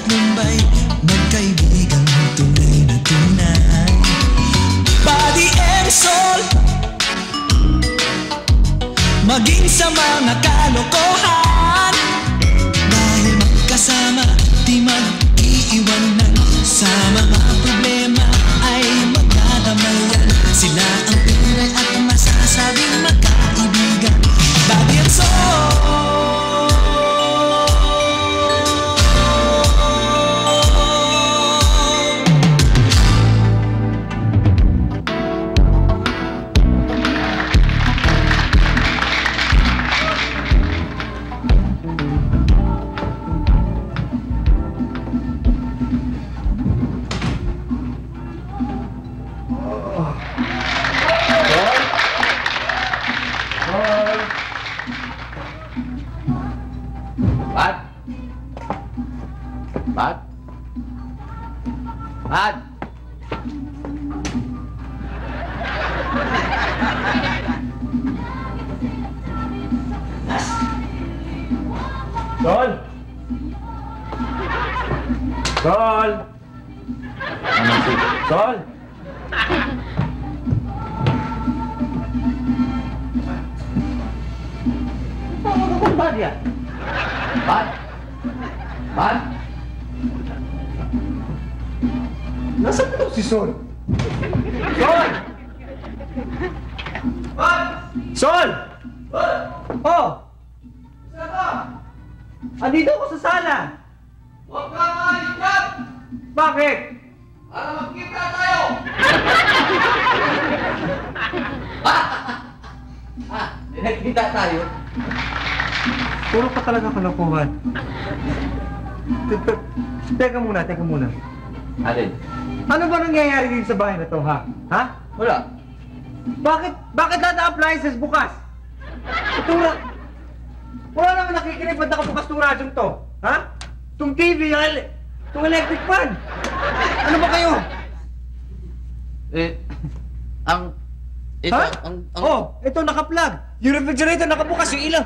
Mumbai, magkaibigang tunay na tunay. Body and soul, maging sa mga kalokohan. Dahil magkasama, di mag-iiwanan. Sa mga problema ay magdadamayan. Sila ang tunay at masasabing magkaibigan. Body and soul. Sol! Sol! Sol! Bad yan? Bad? Bad? Nasaan ito si Sol? Sol! Bad! Sol! Bad! Oh! Saan ka? Andito ako sa sala! Huwag ka maalis dyan! Bakit? Para magkita tayo! Nagkita tayo? Puro pa talaga kalokohan. Teka muna, teka muna. Alin? Ano ba nangyayari dito sa bahay na to, ha? Ha? Wala. Bakit lahat ng appliances bukas? Ito wala naman nakikinig ba't nakabukas itong radyong to? Ha? Itong TV, itong electric fan. Ano ba kayo? Ito naka-plug. Yung refrigerator nakabukas, yung ilaw.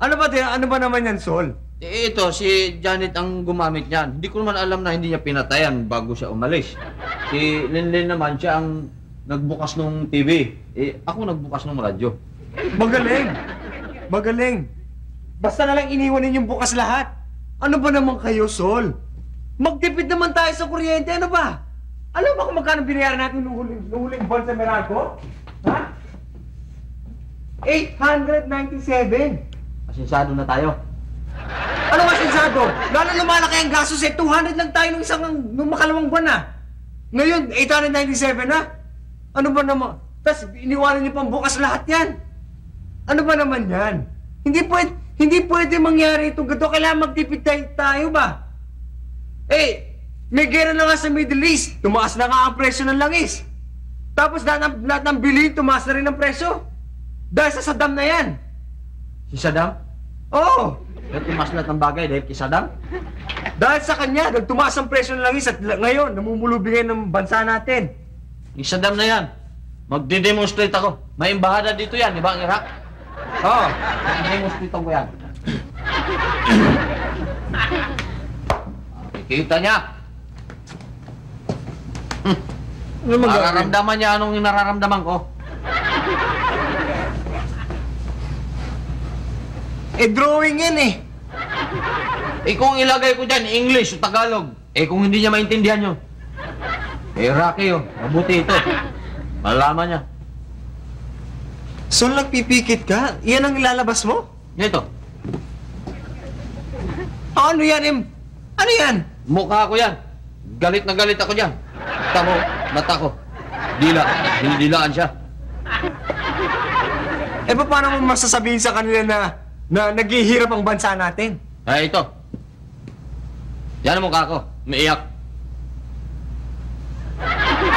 Ano ba naman yan, Sol? Ito, si Janet ang gumamit niyan. Hindi ko naman alam na hindi niya pinatayan bago siya umalis. Si Linlin naman, siya ang nagbukas ng TV. Ako nagbukas ng radyo. Magaling! Magaling! Basta na lang iniwan ninyong bukas lahat. Ano ba naman kayo, Sol? Magtipid naman tayo sa kuryente, ano ba? Alam mo kung magkano binayaran natin nung huling buwan sa Meralco? Ha? 897! Asinsado na tayo. Ano asinsado? Lalo lumalaki ang gastos 200 lang tayo nung makalawang buwan na. Ngayon, 897 na? Ano ba naman? Tapos iniwanan niyo pang bukas lahat yan. Ano ba naman yan? Hindi pwede mangyari itong gato. Kailangan magtipid tayo ba? May gera na nga sa Middle East. Tumaas na nga ang presyo ng langis. Tapos lahat ng bilhin, tumaas na rin ang presyo. Dahil sa Saddam na yan. Si Saddam? Oo. Tumaas lahat ng bagay dahil kay Saddam? Dahil sa kanya, nagtumaas ang presyo ng langis at ngayon, namumulubingay ng bansa natin. Yung Saddam na yan, magde-demonstrate ako. May embahada dito yan, di ba, ang Iraq? Oo. Mag-demonstrate ko yan. Kita niya. Ano magagawin? Nararamdaman niya anong nararamdaman ko. Drawing yan eh. Kung ilagay ko dyan, English o Tagalog, kung hindi niya maintindihan yun. Rocky mabuti ito. Malalaman niya. So, nagpipikit ka? Iyan ang ilalabas mo? Ito. Ano yan, Em? Ano yan? Mukha ko yan. Galit na galit ako dyan. Tamo, mata ko. Dilaan siya. Paano mo masasabihin sa kanila na naghihirap ang bansa natin? Ito. Yan ang mukha ko. Umiiyak.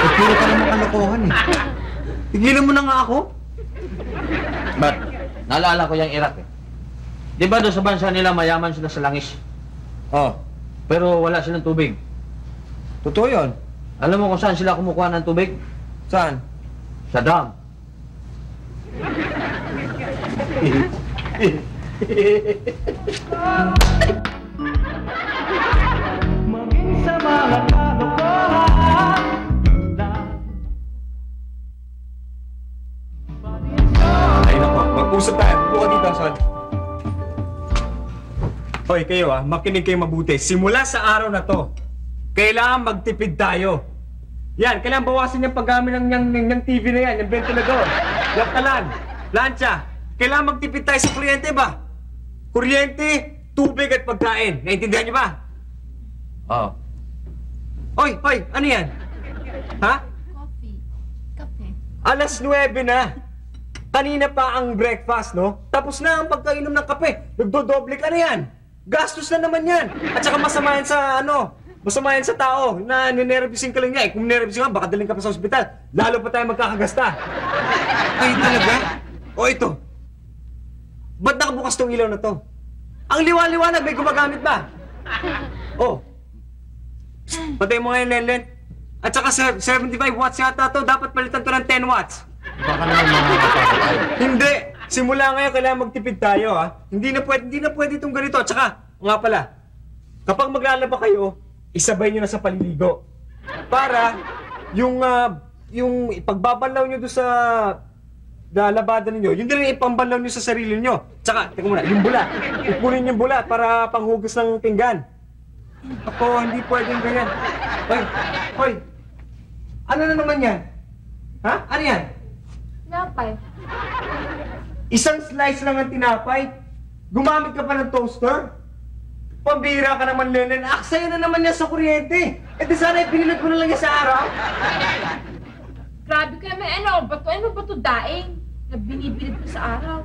Puro ka naman kalokohan eh. Tigilan mo na nga ako. But, naalala ko yung Iraq eh. Di ba doon sa bansa nila mayaman sila sa langis? Oh. Pero wala silang tubig. Totoo yun. Alam mo kung saan sila kumukuha ng tubig? Saan? Sa dam. Hoy, kayo makinig kayo mabuti. Simula sa araw na to, kailangan magtipid tayo. Yan, kailangan bawasan yung paggamit ng TV na yan, yung ventilador, yung kalan, plancha. Kailangan magtipid tayo sa kuryente ba? Kuryente, tubig at pagkain. Naintindihan niyo ba? Oo. Hoy, ano yan? Ha? Coffee. Kape. Alas 9 na. Kanina pa ang breakfast, no? Tapos na ang pagkainom ng kape. Nagdodoble ka na yan. Gastos na naman yan. At saka masama yan sa masama yan sa tao na ninervisin ka lang niya. Kung ninervisin ka, baka daling ka pa sa ospital. Lalo pa tayo magkakagasta. Ay, talaga? O ito. Ba't nakabukas tong ilaw na to? Ang liwa-liwanag, may gumagamit ba? Oh. Patay mo ngayon, Lenlen. At saka 75 watts yata to. Dapat palitan to ng 10 watts. Baka naman makakapasok tayo. Hindi! Simula ngayon, kailangan magtipid tayo, Hindi na pwede itong ganito. At saka, nga pala, kapag maglalaba kayo, isabay nyo na sa paliligo. Para, yung pagbabanlaw nyo doon sa labada ninyo, yun din ipambanlaw nyo sa sarili nyo. Tsaka, teka muna, yung bula. Ipunin yung bula para panghugas ng pinggan. Ako, hindi pwedeng ganyan. Hoy! Ano na naman yan? Ha? Ano yan? Napay. Isang slice lang ang tinapay? Gumamit ka pa ng toaster? Pambira ka naman, Lenlen. Aksaya na naman yan sa kuryente. Eh di sana ipinilot mo na lang yan sa araw. Grabe ka naman, ano ba to daing? Na binibilid ko sa araw.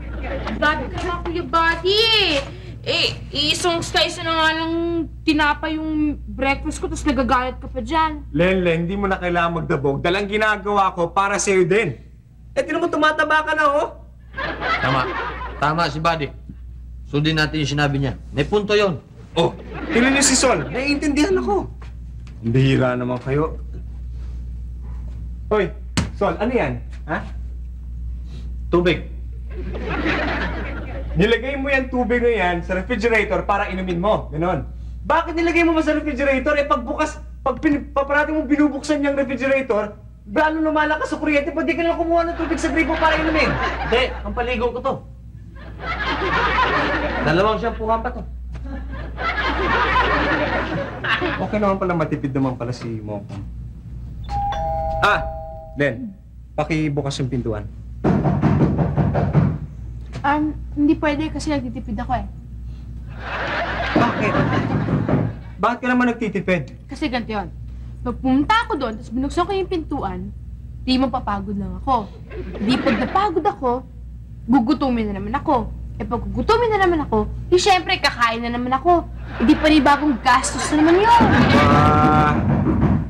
Grabe ka naman, Kuya Buddy isang slice na nga lang tinapay yung breakfast ko, tapos nagagalit ka pa dyan. Lenlen, hindi mo na kailangan magdabog. Dalang ginagawa ko para sa'yo din. Eh, tinan mo, tumataba ka na, Tama si Buddy. Sundin natin yung sinabi niya. May punto yon. Oh, tingnan niyo si Sol. Naiintindihan ako. Ang bihira naman kayo. Hoy, Sol, ano yan? Ha? Tubig. Nilagay mo yan tubig na yan sa refrigerator para inumin mo. Ganon. Bakit nilagay mo ba sa refrigerator? Eh, paparating mo binubuksan yung refrigerator, lalo lumalakas sa kuryente, pwede ka na kumuha ng tubig sa gripo para inumin. Hindi, ang paligo ko to. Dalawang shampoohan pa to. Okay naman pala, matipid naman pala si Mokong. Len, pakibukas yung pintuan. Hindi pwede kasi nagtitipid ako Bakit? Bakit ka naman nagtitipid? Kasi ganito yun. Pag pumunta ako doon, tapos binuksan ko yung pintuan, di mapapagod lang ako. Di pag napagod ako, gugutumin na naman ako. Eh pag gugutumin na naman ako, syempre kakain na naman ako. Hindi pa rin bagong gastos na naman yun.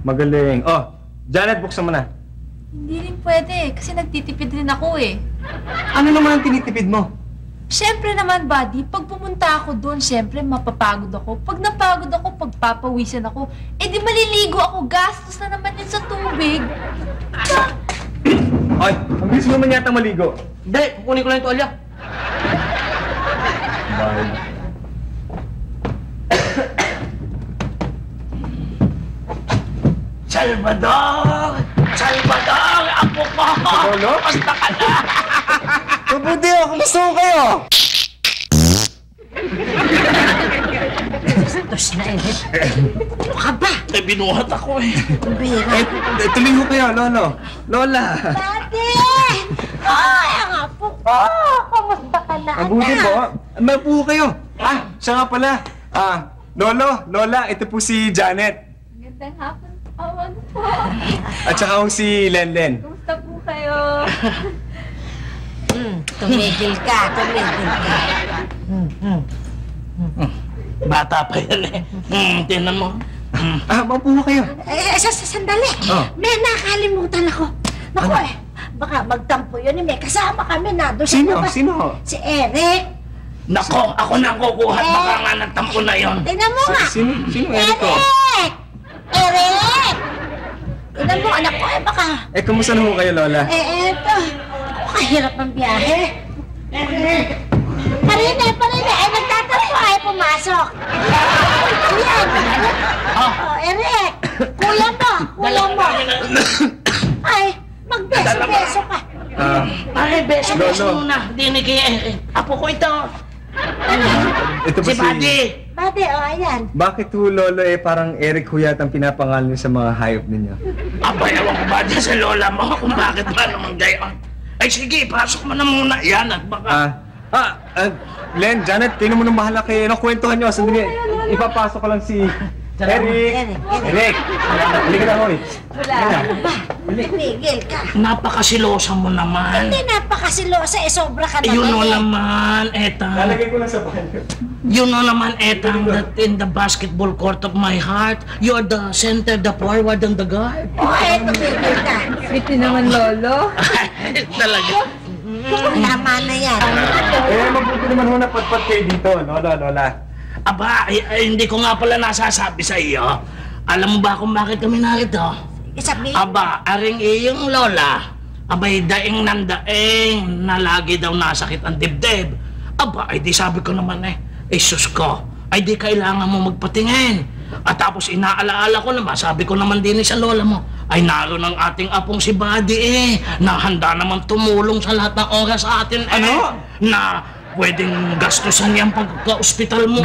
Magaling. Oh, Janet, buksan mo na. Hindi rin pwede, kasi nagtitipid rin ako Ano naman ang tinitipid mo? Siyempre naman, buddy, pag pumunta ako doon, siyempre mapapagod ako. Pag napagod ako, pagpapawisan ako, eh di maliligo ako, gastos na naman yun sa tubig. Ay, ang bilis mo naman yata maligo. Hindi, kukunin ko lang yung tuwalya. Salvador! Salvador! Apo ko! Lolo? Basta ka na! Mabuti ako, gusto ko kayo! Tapos na ano ka ba? Eh, binuhat ako Tuloy ho kayo, Lolo. Lola! Daddy! Ay, ang apo ko! Kamusta ka na, Mabuti po. Mabuti kayo. Siya nga pala. Lolo, Lola, ito po si Janet. Magandang hapon. Ano po? At saka ho si Lenlen. Kumusta po kayo? Tumigil ka. Bata pa yan Tingnan mo. Mabuti kayo. Sandali. May nakalimutan ako. Naku baka magtampo yun. May kasama kami na doon. Sino? Si Eric. Nako, ako na ang kukuha. Baka nga nagtampo na yun. Tingnan mo nga. Sino Eric ko? Eric! Tingnan mo, anak ko, baka... Kumusta na ho kayo, Lola? Eto. Kahirap ang biyahe. Parine. Nagtatampo ay pumasok. Ayan. Eric! Kuya mo. Ay, magbeso-beso ka. Pare, beso-beso Lolo. muna. Dinig kay Apo ko ito. Ito po Si Buddy. Bade, ayan. Bakit ho, Lolo, parang Eric ho yata ang pinapangalan niyo sa mga hayop ninyo? Aba, ewan ko ba dyan sa lola mo kung bakit ba naman gayon? Ay sige, pasok mo na muna. Yan at baka... Len, Janet, kayo naman ang bahala kayo. Kwentuhan nyo, sandali. Ipapasok ko lang si... Eric! Eric! Halika na, hoy. Wala. Tumigil ka. Napakasilosa mo naman. Hindi napakasilosa, sobra ka na. You know naman, Etang. Lalagay ko lang sa banyo. You know naman, Etang, that in the basketball court of my heart, you're the center, the forward, and the guard. Tumigil ka. Sweet naman, Lolo. Talaga. Tama na yan. Mabuti naman ho na patpat kayo dito, Lola. Aba, hindi ko nga pala nasasabi sa iyo. Alam mo ba kung bakit kami narito? Sabihin. Aba, aring iyong lola, abay daing nandaing na lagi daw nasakit ang dibdib. Aba, ay di sabi ko naman sus ko, ay di kailangan mo magpatingin. At tapos inaalaala ko naman, sabi ko naman din sa lola mo, ay naroon ang ating apong si Buddy na handa naman tumulong sa lahat ng oras sa atin na pwedeng gastusan niyang pagka-ospital mo.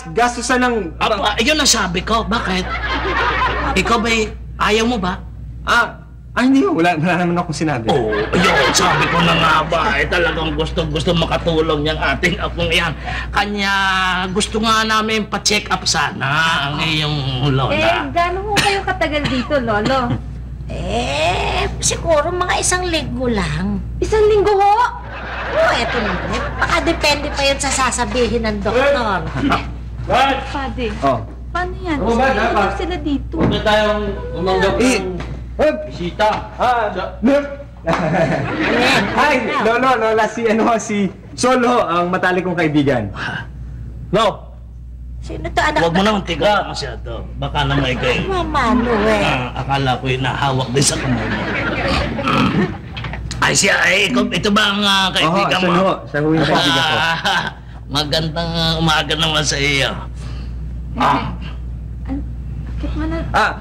Gastusan ng... Aba, yun ang sabi ko. Bakit? Ikaw ba'y ayaw mo ba? Hindi ho. Wala naman akong sinabi. Oo, yun. Sabi ko na nga ba, talagang gusto makatulong niyang ating apong yan. Kanya gusto nga namin pa-check up sana ang iyong lola. Gano'n mo kayo katagal dito, Lolo? Siguro mga 1 linggo lang. 1 linggo ho? Eto naman. Baka depende pa yun sa sasabihin ng doktor. Pade, paano yan? Saan sila dito? Huwag na tayong umanggap ng bisita. Hi, Lola, si Solo, ang matalik kong kaibigan. No, Sino to anak? huwag mo naman tiga masyado. Baka na may kayo. Mamano Akala ko yung nahawak din sa kamay mo. Ay siya, ito ba ang kaibigan mo? Siya ho yung kaibigan ko. Magandang umaga naman sa iyo.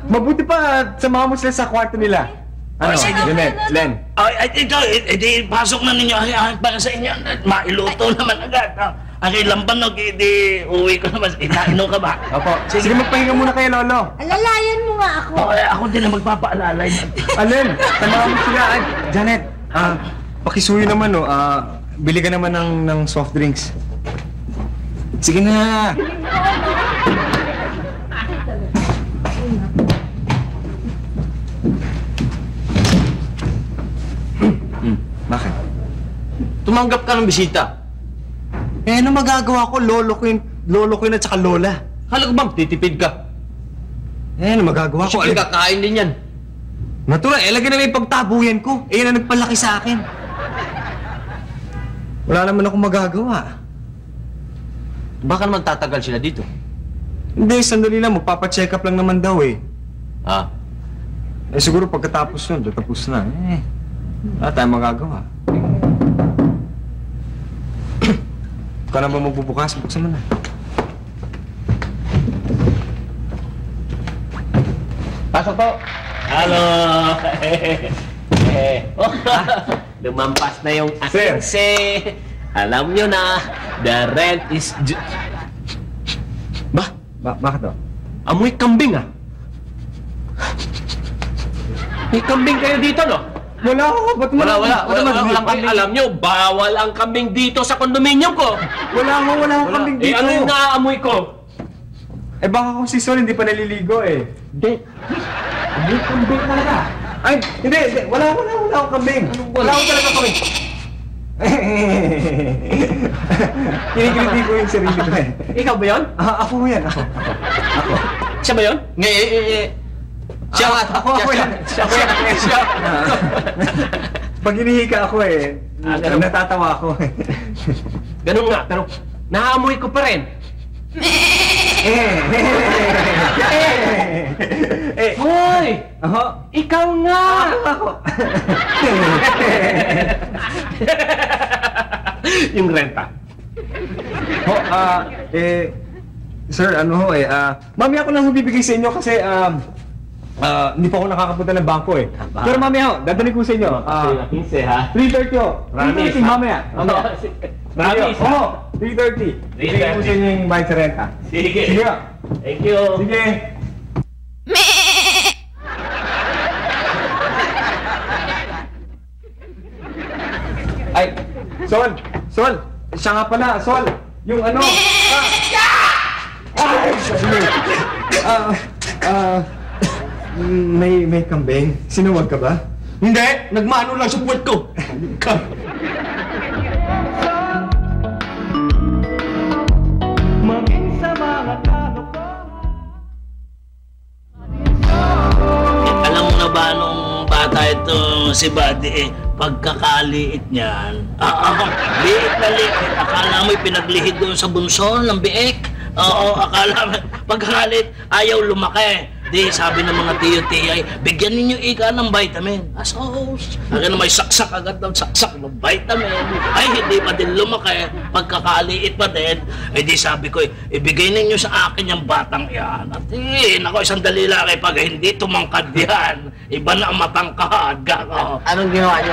Mabuti pa samahan mo sila sa kwarto nila. Janet, Len. Ito, pasok na ninyo. Para sa inyo, mailuto naman agad. Ang ilang panog, uwi ko naman. Inaino ka ba? Opo. Sige, magpahinga muna kayo, Lolo. Alalayan mo nga ako. Ako din ang magpapaalalay. Len, samahan mo sila. Janet, pakisuyo naman, bili ka naman ng soft drinks. Sige na. Bakit? Tumanggap ka ng bisita. Ano magagawa ko? Lolo ko yun at saka Lola. Hala ko bang titipid ka? Ano magagawa ko? Sige, kakain din yan. Natural, lagi na may pagtabuyan ko. Yan ang nagpalaki sa akin. Wala naman akong magagawa. Baka naman tatagal sila dito. Hindi, sandali lang. Magpapacheck up lang naman daw siguro pagkatapos nun, tapos na. Wala tayong magagawa. Ka na ba magbubukas? Buksan mo na. Pasok po. Hello! Lumampas na yung asense. Alam nyo na, the rent is Bakit daw? Amoy kambing May kambing kayo dito, no? Wala ako. Ba't mo Walang kambing. Alam nyo, bawal ang kambing dito sa kondominium ko. Wala akong kambing dito. Ano yung naaamoy ko? Baka kung si Sol hindi pa naliligo Hindi. May kambing talaga. Ay, hindi. Wala akong kambing. Wala akong talaga kambing. Kinikiliti ko yung sarili ko Ikaw ba yun? Ako yan. Ako. Siya ba yun? Ako yan. Pag hinihika ako natatawa ako Ganun nga, pero naamoy ko pa rin. Hoy! Ikaw nga! Yung renta. Sir, mamaya ko lang bibigay sa inyo kasi hindi pa ako nakakapunta ng bangko Pero mamaya dadaling ko sa inyo. 15 ha? 3:30 Promise, 3:30 mamaya. Promise. 3:30. 3:30. Bigay ko sa inyo yung bayad sa renta. Sige. Sige. Thank you. Sige. Ay, Sol! Sol! Siya nga pala, Sol! Yung ano... Ay! Sorry. May kambing. Sinuwag ka ba? Hindi! Nagmano lang sa puwet ko! Maging sa mga kalokohan. Alam mo na ba nung bata ito si Buddy pagkakaliit niyan? Liit na liit. Akala mo'y pinaglihid doon sa bunso ng biik. Oo, akala mo, pagkakaliit, ayaw lumaki. Di, sabi ng mga tiyo-tiyay, bigyan ninyo ika ng vitamin. Asos! Akin na may saksak agad ng saksak ng vitamin. Ay, hindi pa din lumaki. Pagkakaliit pa din. Eh di sabi ko, ibigay ninyo sa akin yung batang yan. At nako, isang dali lang pag hindi tumangkad yan. Iba na ang matangkad. Gako. Anong ginawa niyo?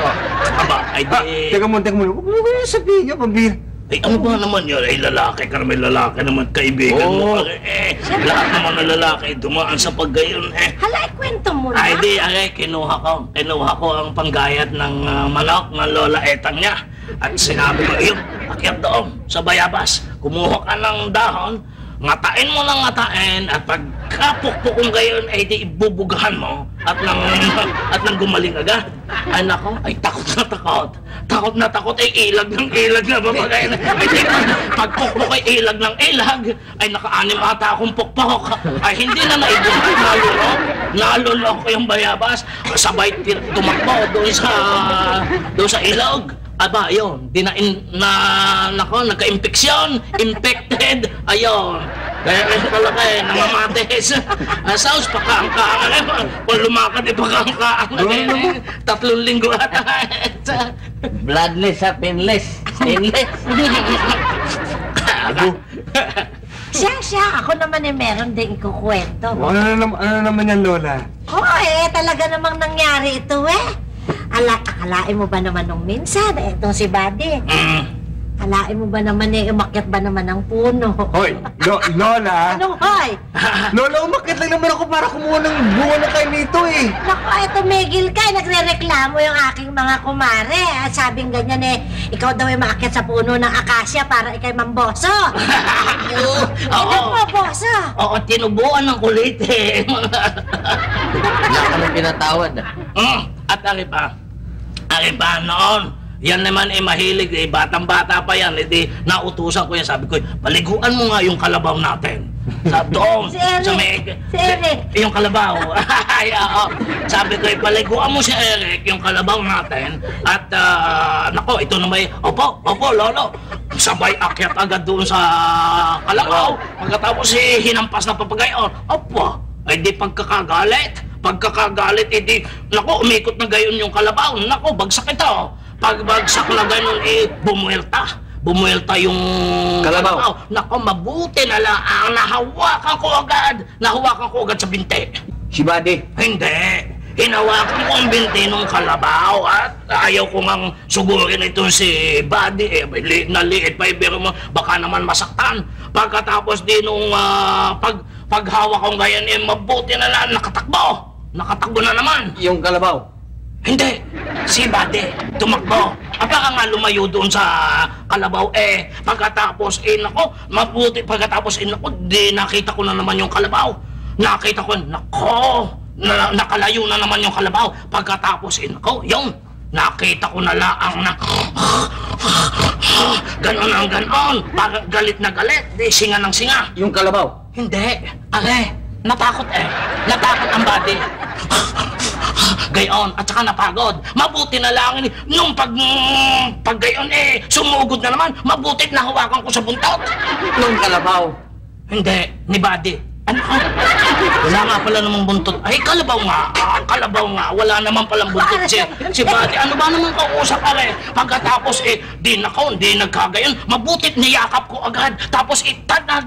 Aba, ay di... Teka muna. Huwag mo kayo sabihin niyo, pambira. Ay, ano ba naman yun? Ay, lalaki ka naman, lalaki naman, kaibigan mo. Lahat naman ng lalaki, dumaan sa paggayon, Hala, kwento mo na. Ay, di, kinuha ko ang panggayat ng manok ng lola etang niya. At sinabi ko, yun, akyat doon sa bayabas. Kumuha ka ng dahon, ngatain mo ng ngatain, at pagkapukpok kong gayon, ay di ibubugahan mo, at nang gumaling agad. Ay, nako, ay takot na takot. Takot na takot, ay ilag ng ilag na babagay na. Ay, di, pagpukpok ay ilag ng ilag, ay naka-anim ata akong pukpok. Ay, hindi na naibuhay, nalulok ko yung bayabas. Sabay tumakbo doon sa ilog. Aba, ayun, nagka-impeksyon, infected, ayun. Kaya pala kayo, namamatis. Saus, pakaangkaan. Kung lumakad, ipakaangkaan. 3 linggo ata. Bloodless at pinless. Stainless. Siya, ako naman meron din ikukwento. Ano naman yan, Lola? Talaga namang nangyari ito akalain mo ba naman nung minsan, etong si Buddy? Akalain mo ba naman umakyat ba naman ng puno? Hoy, Lola! Anong hoy? Lola, umakyat lang naman ako para kumuha ng bunga ng kain nito Naku, tumigil ka. Nagre-reklamo yung aking mga kumare. At sabing ganyan ikaw daw maakyat sa puno ng akasya para ikay mamboso. Ito po, boso. Oo, tinubuan ng kulit Wala kami pinatawad. At ari pa noon, yan naman mahilig, batang-bata pa yan, nautusan ko yan, sabi ko, paliguan mo nga yung kalabaw natin. Sabi doon, Si Eric. Yung kalabaw. Ay, sabi ko, paliguan mo si Eric, yung kalabaw natin, at, nako, ito na may, opo, lolo, sabay akyat agad doon sa kalabaw, pagkatapos hinampas na papagayon, opo, ay di pagkakagalit, nako, umikot na gayon yung kalabaw, nako, bagsak ito. Pagbagsak na gayon, bumuelta yung kalabaw. Nako, mabuti na lang, nahawakan ko agad sa binti. Si Buddy. Hindi, hinawakan ko ang binti ng kalabaw at ayaw ko ngang sugurin ito si Buddy. Liit na liit pa, pero mo, baka naman masaktan. Pagkatapos din nung paghawak ko ngayon, mabuti na lang, nakatakbo na naman. Yung kalabaw. Hindi, si Buddy, tumakbo. Baka nga lumayo doon sa kalabaw pagkatapos nako, mabuti pagkatapos nako, di nakita ko na naman yung kalabaw. Nakita ko, nako, nakalayo na naman yung kalabaw. Pagkatapos nako, yung nakita ko na laang ganon, parang galit na galit, di singa ng singa. Yung kalabaw. Hindi, natakot natakot ang Buddy. Gayon, at saka napagod. Mabuti na lang, nung pag gayon sumugod na naman, mabuti nahawakan ko sa buntot. Yung kalabaw. Hindi, ni Buddy. Ano? Wala nga pala namang buntot. Ay, kalabaw nga. Wala naman palang buntot si Buddy. Ano ba naman kausap Pagkatapos di nagkagayon. Mabutit niyakap ko agad. Tapos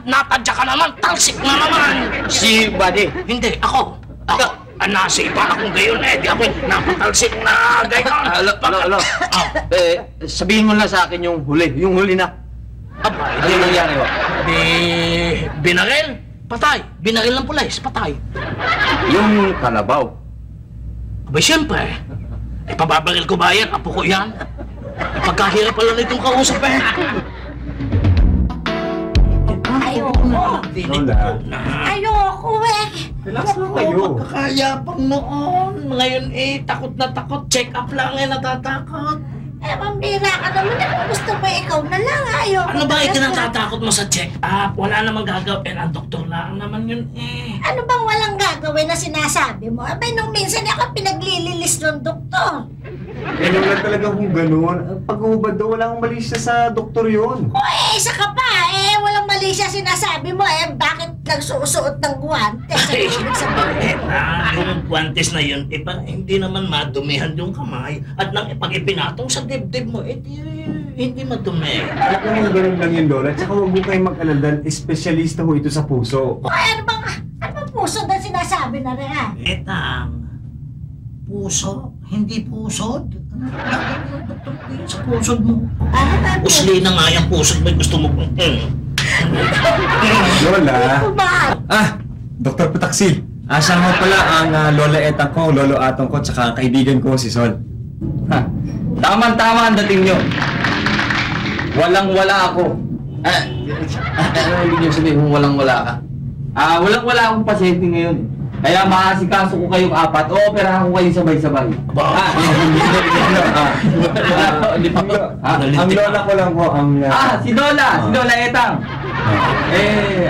natadya ka naman. Talsik na naman. Si Buddy. Hindi, ako. Nasipa akong gayon di ako napatalsik na gayon. Alo. Sabihin mo na sa akin yung huli na. Aba, Ano yung nangyari ho? Binaril? Patay. Binaril ng pulis, patay. Yung kalabaw. Abay, siyempre. Pababaril ko ba yan? Apo ko yan. Pagkahirap pala nitong kausap eh. Ayoko. Lola. Ayoko eh. Relax lang kayo. Pagkakayapang noon. Ngayon takot na takot. Check up lang natatakot. Eh, mambira ka naman. Kung gusto mo, ikaw na lang. Ayoko. Ano ba talaga. natatakot mo sa check up? Wala namang gagawin. Ang doktor lang naman yun eh. Ano bang walang gagawin na sinasabi mo? Abay, nung minsan ako pinaglililis ng doktor. Eh, Lola talaga kung ganun. Pag ubad daw, wala akong mali siya sa doktor yun. O isa ka pa. Walang mali siya sinasabi mo. Bakit nagsusuot ng guwantes? Ano ibig sabihin? Yung guantes na yun, hindi naman madumihan yung kamay. At nang pag ipinatong sa dibdib mo, hindi madumi. Alam mo, ganun lang yun, Lola. Tsaka huwag mo kayong mag-alala. Espesyalista ho ito sa puso. Ano bang puso na sinasabi na rin? Etang, puso, hindi pusod. Lagi mo yung doktor sa pusod mo. Ano ba? Usli na nga yung pusod mo, gusto mo kung Lola. Kumahal. Dr. Pataksil. Siya nga pala ang Lola Etang ko, Lolo Atong ko, tsaka ang kaibigan ko si Sol. Tama-tama ang dating nyo. Walang-wala ako. Ano ibig nyo sabihin kung walang-wala ka? Walang-wala akong pasyente ngayon. Kaya maasikaso ko kayong apat, o-operahan ko kayo sabay-sabay. Ang Lola ko lang po ang... Si Lola! Si Lola Etang!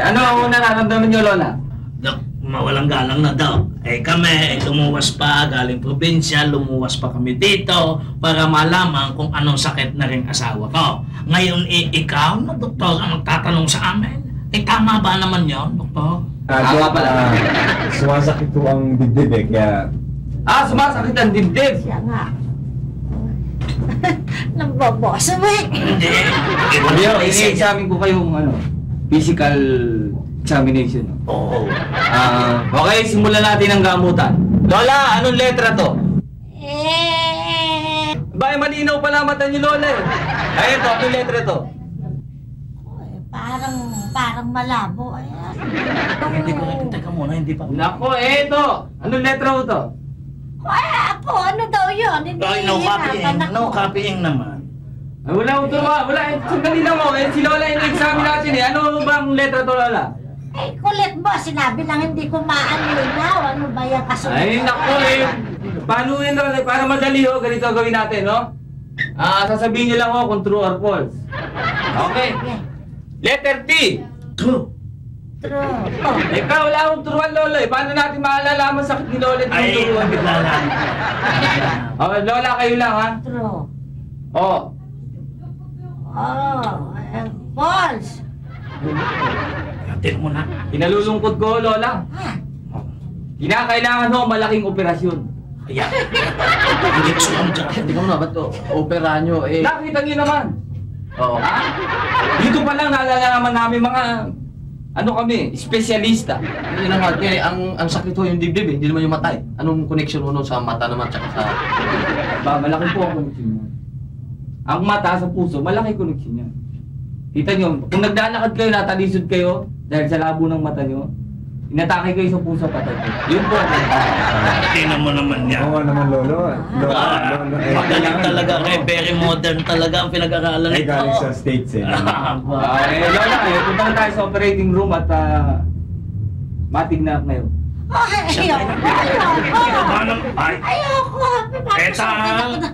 Ano ang nararamdaman nyo, Lola? Dok, mawalang galang na daw. Kami, lumuwas pa, galing probinsya, lumuwas pa kami dito para malaman kung anong sakit na rin asawa ko. Ngayon, ikaw na doktor ang magtatanong sa amin. Tama ba naman yon, doktor? Tama pala. Sumasakit ko ang dibdib eh, kaya... Sumasakit ang dibdib! Siya nga. Namboboso mo eh. Hindi. I-examine ko kayong physical examination. Oo. Okay, simulan natin ang gamutan. Lola, anong letra to? Ba, malinaw pala mata niyo, Lola eh. Ay, ito, anong letra to? Parang malabo. Hindi ko rin. Teka muna, hindi pa. Nako, ito. Anong letra ho to? Apo, ano daw yun? Hindi Ay, no copying. hihirapan ako. No copying naman. Ay, wala ho to, wala. Sandali lang ho. Si Lola yung examine natin eh. Ano bang letra to, Lola? Kulit mo. Sinabi lang hindi ko maanlinaw. Ano ba yung kasunod? Ay, nako eh. Paano yun, Lola? Para madali ho, ganito gawin natin, no? Sasabihin niyo lang ho kung true or false. Okay. Letter T. True. True. Ikaw, wala akong turuan, Lola eh. Paano natin maalalaman sakit ni Lola at yung turuan? bigla lang. Okay, Lola, kayo lang, ha? True. Oo. False. Atin mo na. Pinalulungkot ko, Lola. Kinakailangan ho malaking operasyon. Ayan. Hindi ko sulam dyan. Hindi ko na, ba't opera nyo eh? Nakita nyo naman. Oo. Ha? Dito pa lang nalalaman namin mga, kami, espesyalista. Yun naman, kaya ang sakit ho yung dibdib eh, hindi naman yung mata eh. Anong connection ho sa mata naman tsaka sa... malaki po ang connection niya. Ang mata sa puso, malaki connection niya. Kita nyo, kung naglalakad kayo, natalisod kayo, dahil sa labo ng mata nyo, inatake kayo sa puso, patay kayo. Yun po. Tingnan mo naman yan. Oo naman, Lolo. Magaling talaga. Very modern talaga ang pinag-aralan Ay, nito. galing sa States eh. Lola, punta na tayo sa operating room at matignan ngayon. Ayoko.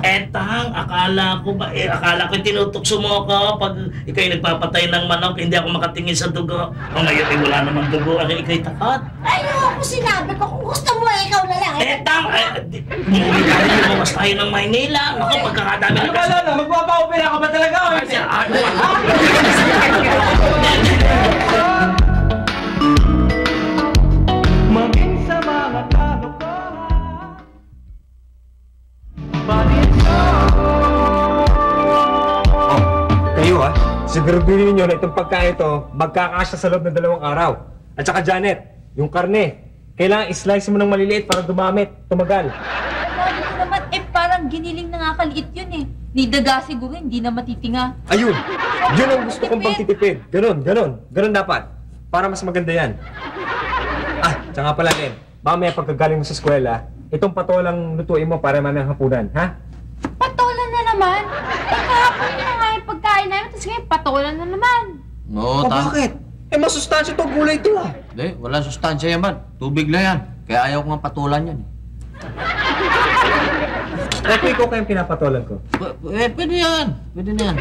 Etang, akala ko tinutukso mo ako pag ikaw'y nagpapatay ng manok, hindi ako makatingin sa dugo. O ngayon, wala namang dugo, ikaw'y takot. Ayoko. Sinabi ko kung gusto mo, ikaw na lang. Etang, umuwi tayo, lumawas tayo ng Maynila. Naku, pagkakadami Ano ba, Lola? Magpapa-opera ka ba talaga? Maging sa mga kalokohan, balito. Kayo siguraduhin ninyo na itong pagkain ito, magkakasya sa loob ng 2 araw. At saka Janet, yung karne, kailangan i-slice mo ng maliliit para dumamit, tumagal. Sabi ko naman, parang giniling na nga kaliit yun eh. Ni daga siguro, hindi na matitinga. Ayun! Yun ang gusto kong pagtitipid. Ganon. Ganon dapat. Para mas maganda yan. Ah, tsaka pala, Len. Mamaya pagkagaling mo sa eskwela, itong patolang lutuin mo para mamayang hapunan, ha? Patolan na naman. Eh, kahapon na nga yung pagkain namin, tapos ngayon patolan na naman. No, O bakit? Eh, masustansya itong gulay ito, ah. Hindi, wala sustansya yan, man. Tubig lang yan. Kaya ayaw ko nga patulan yan. Rekoy ko kayong pinapatolan ko. Pwede yan. Pwede na yan.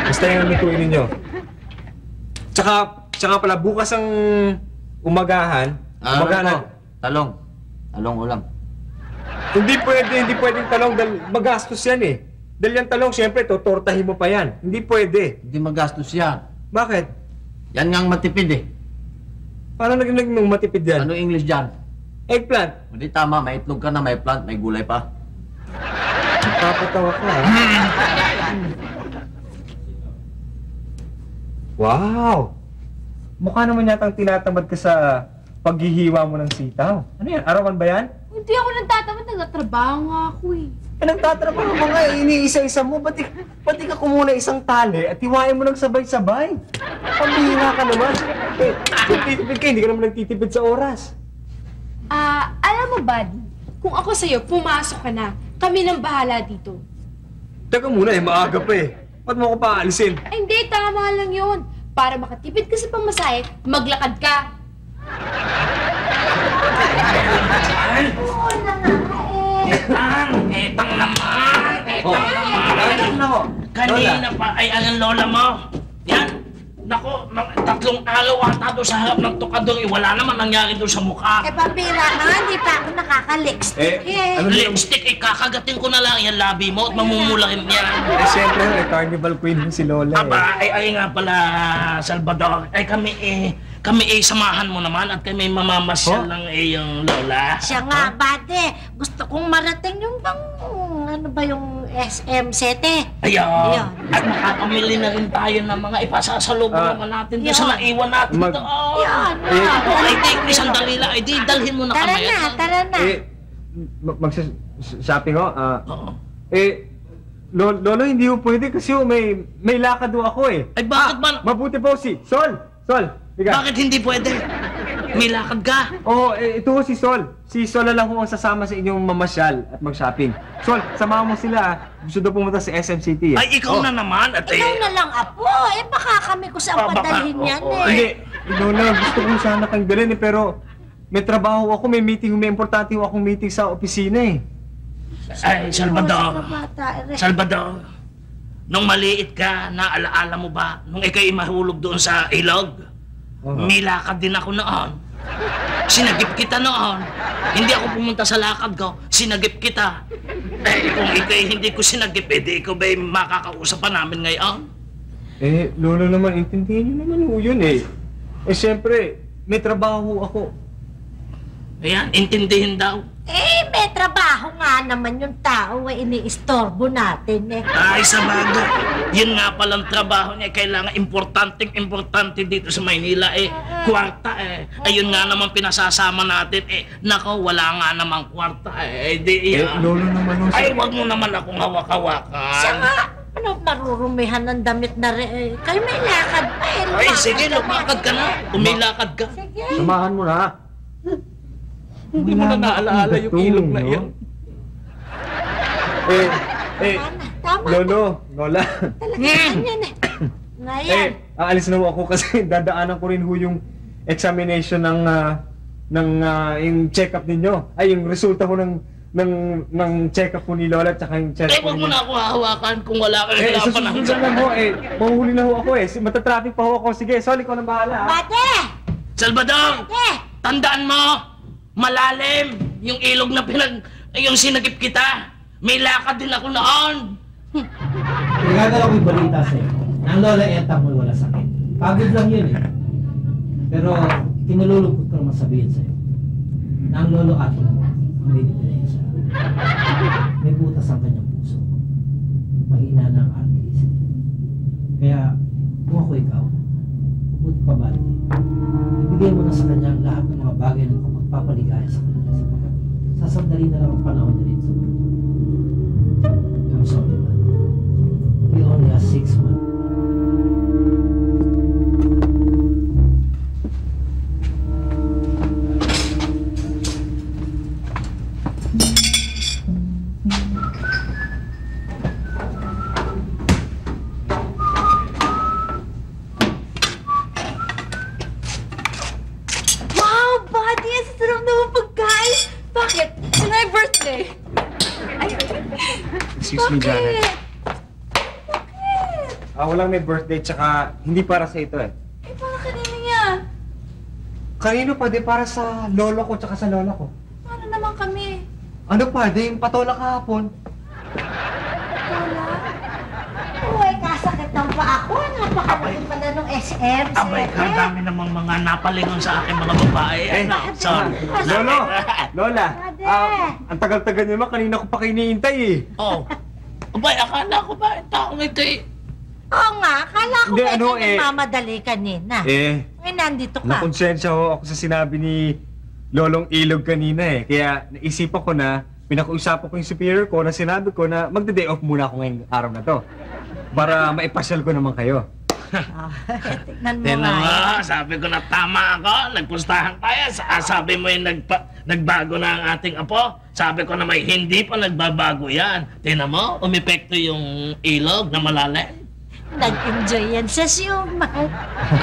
Basta yung lutuin ninyo. Tsaka pala, bukas ang umagahan. Umagahan. Talong. Talong ulam. Hindi pwedeng talong dahil magastos yan eh. Dahil yung talong, siyempre, totortahin mo pa yan. Hindi pwede. Hindi magastos yan. Bakit? Yan nga ang matipid eh. Paano naging matipid yan? Ano English dyan? Eggplant. Hindi tama, may itlog ka na, may plant, may gulay pa. Papatawa ka, ha? Wow! Mukha naman yatang tinatamad ka sa paghihiwa mo ng sitaw. Ano yan? Arawan ba yan? Hindi ako nagtatamad, nagtatrabaho nga ako eh. Eh, nagtatrabaho ka nga, iniisa-isa mo. Pati ka kumuna isang tali at hiwain mo ng sabay-sabay. Pambihira ka naman. Eh, kung titipid ka, hindi ka naman nagtitipid sa oras. Alam mo, buddy, kung ako sa'yo, pumasok ka na. Kami nang bahala dito. Teka muna eh, maaga pa eh. Ba't mo ko paalisin? Ay, hindi, tama lang yun. Para makatipid ka sa pamasahe, maglakad ka. Oo na nga eh. Etang naman! Etang naman! Nako. Kanina pa ay ang lola mo. Yan. Nako, 3 araw ata doon sa harap ng tukador. Wala naman nangyari doon sa mukha. Eh, pambira ka nga, hindi pa ako nakaka-lipstick eh. ano Lipstick, kakagatin ko na lang yan labi mo at mamumula rin yan. Eh, siyempre, carnival queen si Lola eh. Aba, ay nga pala, Salvador. Ay kami samahan mo naman at kami mamamasyal ng iyong lola. Siya nga, bate. Gusto kong marating yung ano ba yung SM7? Ayun. At makapamili na rin tayo ng mga ipasasalubong naman natin doon sa naiwan natin doon. Yan. Ay, di, sandali lang. Ay, di, dalhin mo na Tara kami. na, tara na. Mag-shopping ho? Oo. Lolo, hindi ho pwede kasi may lakad ho ako eh. Ay, bakit ba? Mabuti po si Sol, liga. Bakit hindi pwede? May lakad ka. Oo, ito ho si Sol. Si Sol na lang ho ang sasama sa inyong mamasyal at mag-shopping. Sol, samahan mo sila ah. Gusto daw pumunta sa SM City eh. Ay, ikaw na naman. At Ikaw na lang, Apo. Eh, baka kami ko saan baka- padalhin yan oo, eh. Hindi, Lola, gusto ko sana kang dalhin eh, pero may trabaho ako, may meeting, may importante ho akong meeting sa opisina eh. Ay, Salvador. Bata, Salvador. Nung maliit ka, naalaala mo ba? Nung ikaw'y mahulog doon sa ilog? May lakad din ako noon. Sinagip kita noon. Hindi ako pumunta sa lakad ko. Sinagip kita. Eh, kung ikaw'y hindi ko sinagip, di ikaw ba'y makakausap pa namin ngayon? Eh, Lolo naman, intindihin niyo naman ho yun eh. Eh, siyempre, may trabaho ako. Ayan, intindihin daw. Eh, may trabaho nga naman yung tao eh, iniistorbo natin eh. Ay, sa bagay. Yun nga palang trabaho niya. Kailangan importante dito sa Maynila eh. Kwarta eh. Ayun nga naman pinasasama natin eh. Nako, wala nga namang kwarta eh. Di Eh, yan. Lolo naman ho. Ay, wag mo naman akong hawak-hawakan. Siya nga, ano, marurumihan ng damit na rin eh. Kayo may lakad pa eh. Ay, sige, lumakad ka na. Umilakad ka. Sige. Samahan mo na. Hindi mo na naalaala yung ilog na yun. Tama. Lola. Ganyan eh. Ngayon. Aalis na ho ako kasi dadaanan ko rin ho yung examination yung check-up ninyo. Ay, yung resulta ko ng check-up ko ni Lola at saka yung check-up Wag mo na ako hahawakan kung wala kang hirapan ng susunod lang ho mahuhuli na ho ako matatraffic pa ho ako. Sige, Sol, ikaw nang bahala ha. Bate! Salvador! Bate! Tandaan mo! Malalim! Yung ilog na yung sinagip kita! May lakad din ako noon! Nagagalaw ko yung balita sa'yo. Ang lola Eta mo wala sakit. Pagod lang yun eh. Pero kinululungkot ko naman sabihin sa'yo. Na ang lolo Ato mo, ang may diferensya. May butas ang kanyang puso. Mahina na ang arteries. Kaya kung ako ikaw, mabuti pa ba? Ibigay mo na sa kanya ang lahat ng mga bagay na magpapaligaya sa kanila. Sasandali na lang ang panahon na rin sa mundo. I'm sorry, man. Excuse me, Janet. Bakit? Walang may birthday, tsaka hindi para sa ito eh. Eh, para kanina niya. Kanino pa, di para sa lolo ko tsaka sa lola ko. Paano naman kami? Ano pa, di yung patola kahapon. Wala. Uy, kasakit ng pa ako. Napakalaki pala nung SM. Abay, dami namang mga napalingon sa aking mga babae. Ano? Sorry. Lolo! Lola! Ate! Ang tagal-tagal naman, kanina ko pa kayo iniintay eh. Oh. Abay, akala ko ba taong ito eh. Oo nga, akala ko Hindi, ba ano, ikaw nagmamadali kanina? Ngayon nandito ka. Nakonsensya ho ako sa sinabi ni Lolong Ilog kanina eh. Kaya naisipan ko na, pinakiusapan ko yung superior ko na sinabi ko na magde-day off muna ako ngayong araw na to. Para maipasyal ko naman kayo. Tignan mo Tignan nga. mo, sabi ko na tama ako. Nagpustahan tayo. Sabi mo yung nagbago na ang ating apo. Sabi ko na may hindi pa nagbabago yan. Tignan mo, umepekto yung ilog na malalim. Nag-enjoy yan sa siumay.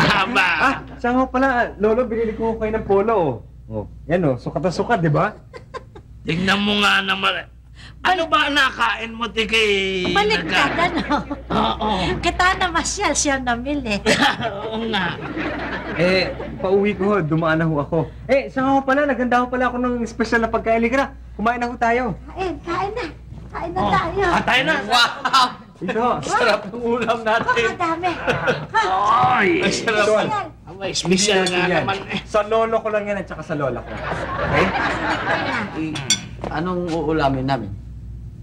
Haba! Saan nga pala, Lolo, binili ko kayo ng polo. Yan sukat na sukat, di ba? Tignan mo nga naman. Ano ba nakain mo, Tiki? Baliktad, ano? Oo. Kita na masyal siya namili. Oo nga. Pauwi ko ho, dumaan na ho ako. Saan nga pala, naganda ho pala ako ng special na pagkain. Halika na, kumain na ho tayo. Kain na. Kain na tayo. Tayo na. Wow! Ito, Sarap ng ulam natin. Kadami. Oy! Ay, sarap. Abay, special nga naman eh. Sa lolo ko lang yan at saka sa lola ko. Okay? Anong uulamin namin?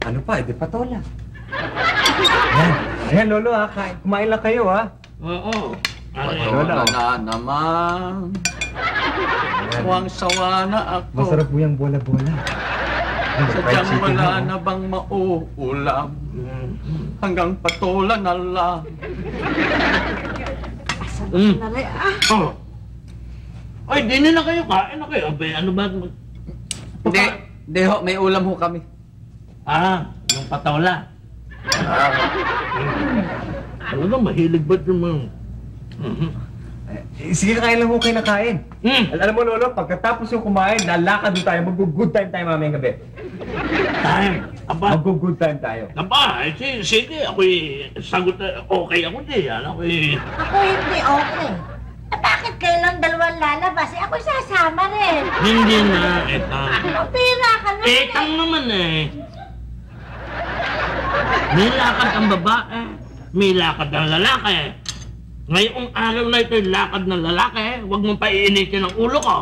Ano pa, di patola. Ayan, Lolo ha, kumain lang kayo ha. Oo. Lola, na naman. Sawang-sawa na ako. Masarap po yung bola-bola. Sadyang wala na bang mauulam? Hanggang patola na lang. Na rin. Oh. Ay, di na kayo kain na kayo. Abay, ano ba? Hindi ho, may ulam ho kami. Yung patola. Talaga, mahilig ba't yung mga... Sige, kain lang po kayo na kain. Alam mo, Lolo, pagkatapos yung kumain, lalakad doon tayo, mag-good time tayo mamayang gabi. Time? Aba, Mag-good time tayo. sige, ako'y sagot na okay ako di. Ako'y... Ako hindi okay. Bakit kayo lang dalawang lalabas? Ako sasama rin. Hindi na, etang. Pira ka na. Etang naman eh. May lakad ang babae, may lakad ang lalaki. Ngayong araw na ito'y lakad ng lalaki, huwag mong paiinitin ang ulo ko.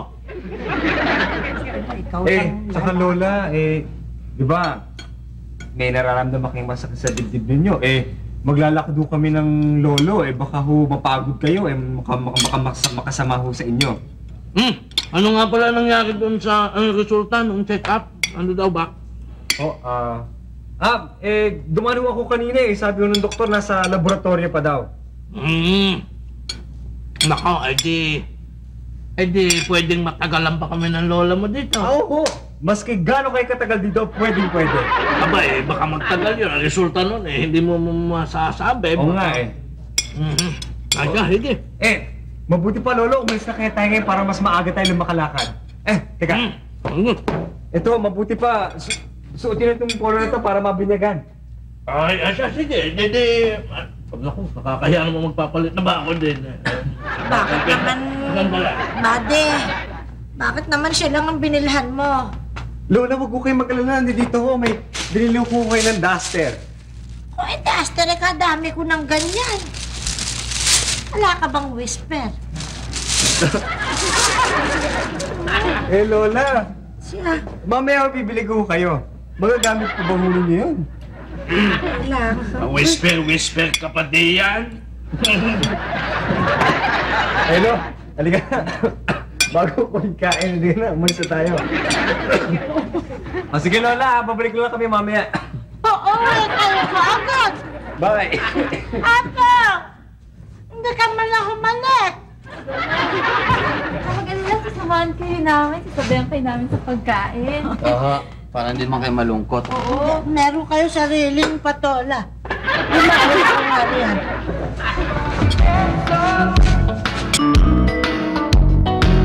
Ikaw lang. Tsaka Lola, di ba, may nararamdaman kayong masakit sa dibdib ninyo, maglalakad ho kami ng lolo, baka ho mapagod kayo, makasama ho sa inyo. Ano nga pala nangyari doon sa resulta ng check-up? Ano daw ba? Dumaan ho ako kanina sabi ho ng doktor nasa laboratorio pa daw. Nako, di pwedeng matagalan pa kami ng lola mo dito. Oo, maski gaano kayo katagal dito, pwede. Aba baka magtagal yun. Ang resulta nun hindi mo masasabi. Oo nga Sige. Mabuti pa Lolo, umalis na kaya tayo ngayon para mas maaga tayo makalakad. Teka. Ito, mabuti pa. Suotin na itong polo na ito para mabinyagan. Sige. Pag ako, nakakaya naman magpapalit na ba ako din? Bakit naman, Bade? Bakit naman siya lang ang binilhan mo? Lola, wag ko kayo mag-alala. Nandito ho, may binili ko kayo ng duster. Duster ka, dami ko ng ganyan. Wala ka bang whisper? Lola, Siya, mamaya bibili ko kayo. Magagamit ko ba huli niyo yun? lang. Whisper ka pa di yan? Hello, halika na. Bago ko kain, halika na. Umalis na tayo. Sige Lola, babalik lang kami mamaya. Oo, kayo ko agad. Bye. Apo! Hindi ka man lang humalik. Mag-alala, sasamahan kayo namin. Sasabihan kayo namin sa pagkain. Para hindi man kayo malungkot. Oo, meron kayo sariling patola. Umaawit ko nga riyan.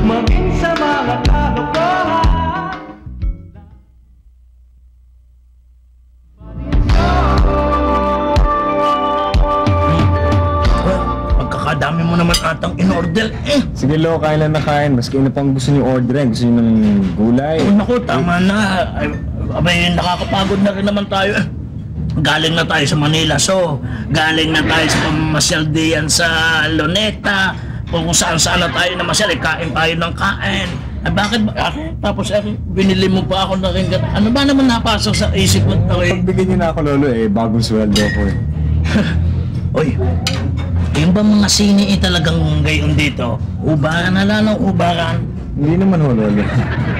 Maging sa mga kalokohan. atang in-order eh. Sige, Lo, kain lang na kain. Maski ano pang gusto niyo orderin. Gusto niyo ng gulay. Oh, naku, tama na. Ay, abay, nakakapagod na rin naman tayo. Galing na tayo sa Manila, so galing na tayo sa pamamasyal diyan sa Luneta. Kung saan-saan na tayo namasyal, kain tayo ng kain. Ay, bakit ba? Tapos binili mo pa ako na rin. Ano ba naman napasok sa isip mo? Pagbigyan niyo na ako, Lolo, bagong sweldo ko eh. Oy, yung ba mga sini talagang gayon dito? Ubaran na lang, ubaran. Hindi naman ho, Lolo.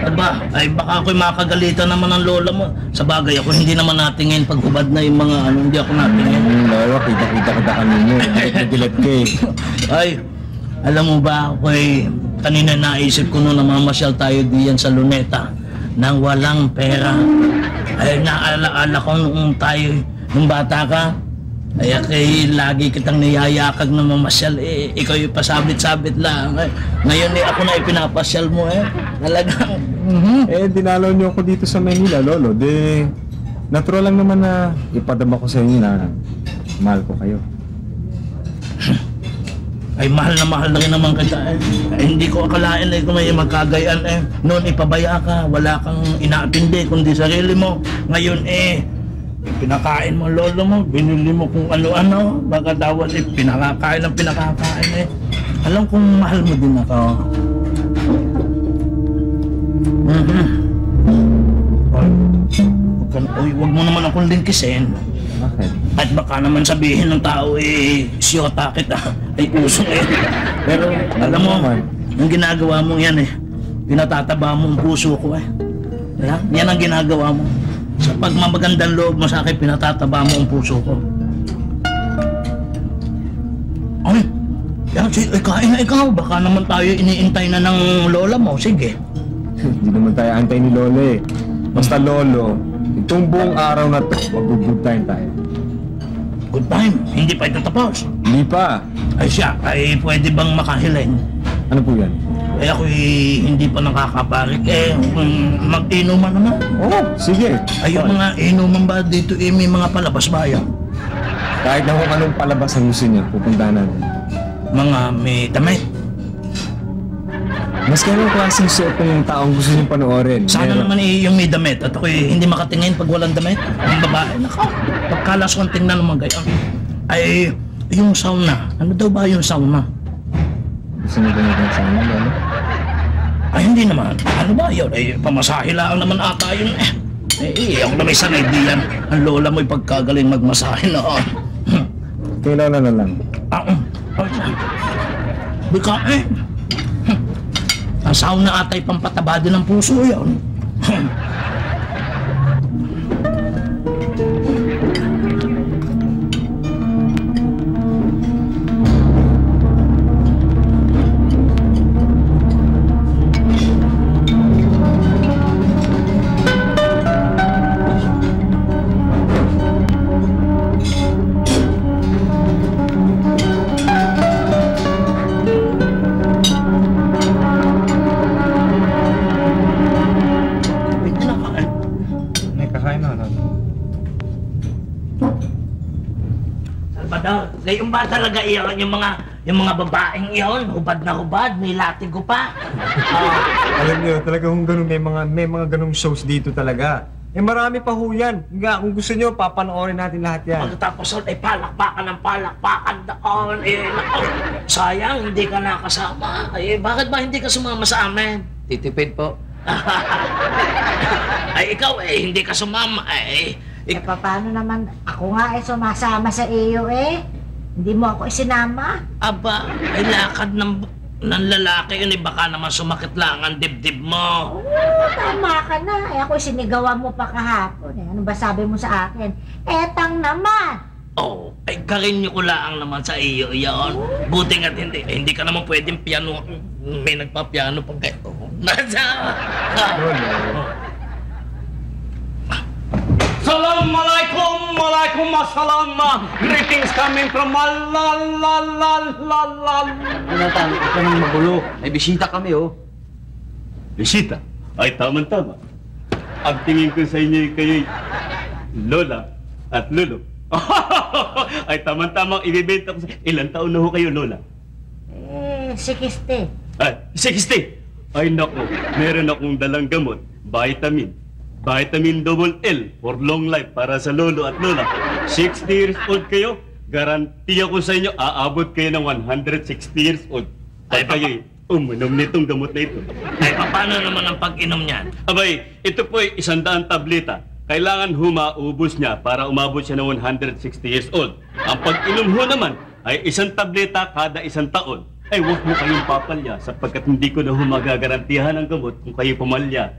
Aba, ay baka ako'y makagalitan naman ng lola mo. Sa bagay ako, hindi naman natingin paghubad na yung mga hindi ako natingin. Lolo, kita-kita ka kanino. Nagilat ka eh. Ay, alam mo ba ako'y kanina naisip ko nung namamasyal tayo diyan sa Luneta nang walang pera. Ay, naalaala ko nung tayo, nung bata ka. Ay, lagi kitang niyayakag na mamasyal eh. Ikaw yung pasabit-sabit lang. Ngayon ako na ipinapasyal mo eh. Talagang. Dinalaw niyo ako dito sa Manila, Lolo. Natural lang naman na ipadama ko sa inyo na mahal ko kayo. Ay, mahal na rin naman kita eh. Hindi ko akalain eh kung may magkagayan eh. Noon ipabaya ka, wala kang inaatindi kundi sarili mo. Ngayon pinakain mo lolo mo, binili mo kung ano-ano. Baka dapat pinakakain ang pinakakain eh. Alam kong mahal mo din ako. Huwag mo naman akong lingkisin. Bakit? At baka naman sabihin ng tao siyota kita, ay puso eh. Pero alam mo, yung ginagawa mo yan pinatataba mo ang puso ko eh. Yan ang ginagawa mo. Sa pagmamagandang loob mo sa akin, pinatataba mo ang puso ko. Ay, kain na ikaw. Baka naman tayo iniintay na ng lola mo. Sige. Hindi naman tayo antay ni Lolo eh. Basta Lolo, itong buong araw na to, mag-good time tayo. Good time? Hindi pa ito tapos? Hindi pa. Ay siya, pwede bang makahiling? Ano po yan? Ako'y hindi pa nakakaparik mag-inuman naman. Sige. Ay, yung mga inuman ba dito may mga palabas ba yan? Kahit na kung anong palabas ang gusto niyo, pupuntahan natin. Mga may damit. Mas kaya yung klaseng suot ng taong gusto niyong panoorin. Sana naman yung may damit at ako'y hindi makatingin pag walang damit. Ang babae, nako. Pagkalas kong tingnan naman gayon. Ay, yung sauna. Ano daw ba yung sauna? Gusto niyo ba yung sauna, Lolo? Ay, hindi naman. Ano ba yun? Pamasahe lang naman ata yun ako na may sanay diyan. Ang lola mo'y pagkagaling magmasahe noon. Kay Lola na lang. Bika ang sauna ata'y pampataba din ng puso yun. Ngayon ba talaga iyon yung mga babaeng iyon? Hubad na hubad, may latigo pa. Alam niyo, talagang ganun, may mga ganung shows dito talaga. Marami pa ho yan. Kung gusto niyo, papanoorin natin lahat yan. Pagkatapos ay palakpakan ng palakpakan doon. Sayang, hindi ka nakasama. Bakit ba hindi ka sumama sa amin? Titipid po. Ay, ikaw hindi ka sumama. Paano naman? Ako nga sumasama sa iyo Hindi mo ako isinama. Aba, ay lakad ng lalaki yun baka naman sumakit lang ang dibdib mo. Tama ka na. Ako sinigawan mo pa kahapon. Ano ba sabi mo sa akin? Etang naman. Ay karinyo ko lang naman sa iyo iyon. Buti nga't hindi ka naman pwedeng piano. May nagpa-piano pang kayo. Assalamualaikum, walaikum assalam. Greetings coming from Jonathan, huwag ka nang magulo. May bisita kami, Bisita? Ay, tama-tama. Ang tingin ko sa inyo kayo'y Lola at Lolo. Ay, tama-tama. Ibibenta ko sa... Ilang taon na ho kayo, Lola? 60. Ay, 60! Ay naku, meron akong dalang gamot, vitamin. Vitamin double L for long life para sa lolo at lola. 60 years old kayo, garantiya ko sa inyo, aabot kayo ng 160 years old. Ay, kayo'y uminom nitong gamot na ito. Ay, paano naman ang pag-inom niyan? Abay, ito po ay 100 tableta. Kailangan humaubos niya para umabot siya ng 160 years old. Ang pag-inom ho naman ay 1 tableta kada 1 taon. Ay, huwag mo kayong papalya sapagkat hindi ko na humagagarantiyahan ang gamot kung kayo pumalya.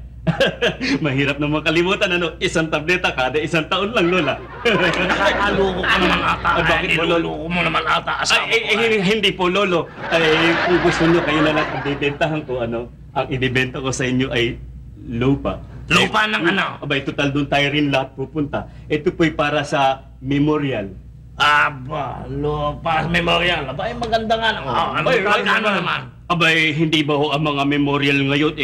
Mahirap na makalimutan, ano? 1 tableta kada 1 taon lang, Lola. Nakakaloko ka naman ata. Bakit mo, Lolo? Niluloko mo naman ata asawa ko. Hindi po, Lolo. Ay, kung gusto nyo, kayo na lang ibibentahan ko, ano? Ang ibibenta ko sa inyo ay lupa. Lupa ng ano? Abay, total doon tayo rin lahat pupunta. Ito po'y para sa memorial. Aba, lupa, memorial. Aba, ay maganda nga naman. Ano naman? Abay, hindi ba ho ang mga memorial ngayon,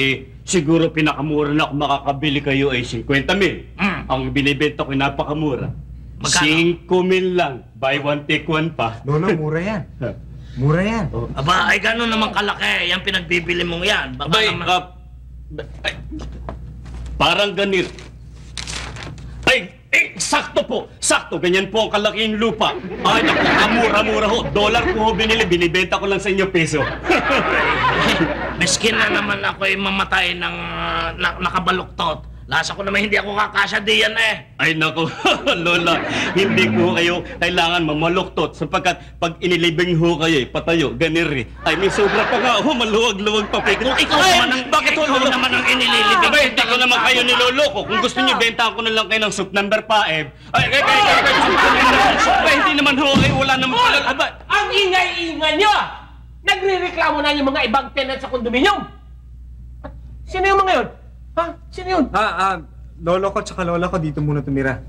siguro pinakamura na kung makakabili kayo ay 50,000. Ang binibenta ko ay napakamura. 5,000 lang. Buy one, take one pa. Lolo, mura yan. Mura yan. Aba, ay gano'n naman kalaki. Yan pinagbibili mong yan. Baka Abay, naman... parang ganito. Ay, sakto po. Sakto, ganyan po ang kalaking lupa. Ay, naku, mura-mura ho. Dollar ko ho binili, binibenta ko lang sa inyo peso. Miskin na naman ako ay mamatay ng nakabaluktot. Lasa ko naman hindi ako kakasya diyan eh. Ay naku, Lola, hindi ko kayo kailangan mamaluktot sapagkat pag inilibing ho kayo, patayo, ganiri. Ay, may sobra pa nga ho, maluwag-luwag pa. Kung ikaw naman ang inililibing. Abay, hindi ko naman kayo niloloko. Kung gusto niyo, benta ko na lang kayo ng soup number 5. Ay, hindi naman ho, wala naman pala. Aba, ang ingay-ingay nyo! Nagre-reklamo na yung mga ibang tenant sa kondominium! Sino yung mga yun? Ha? Sino yun? Lolo ko tsaka lola ko dito muna tumira.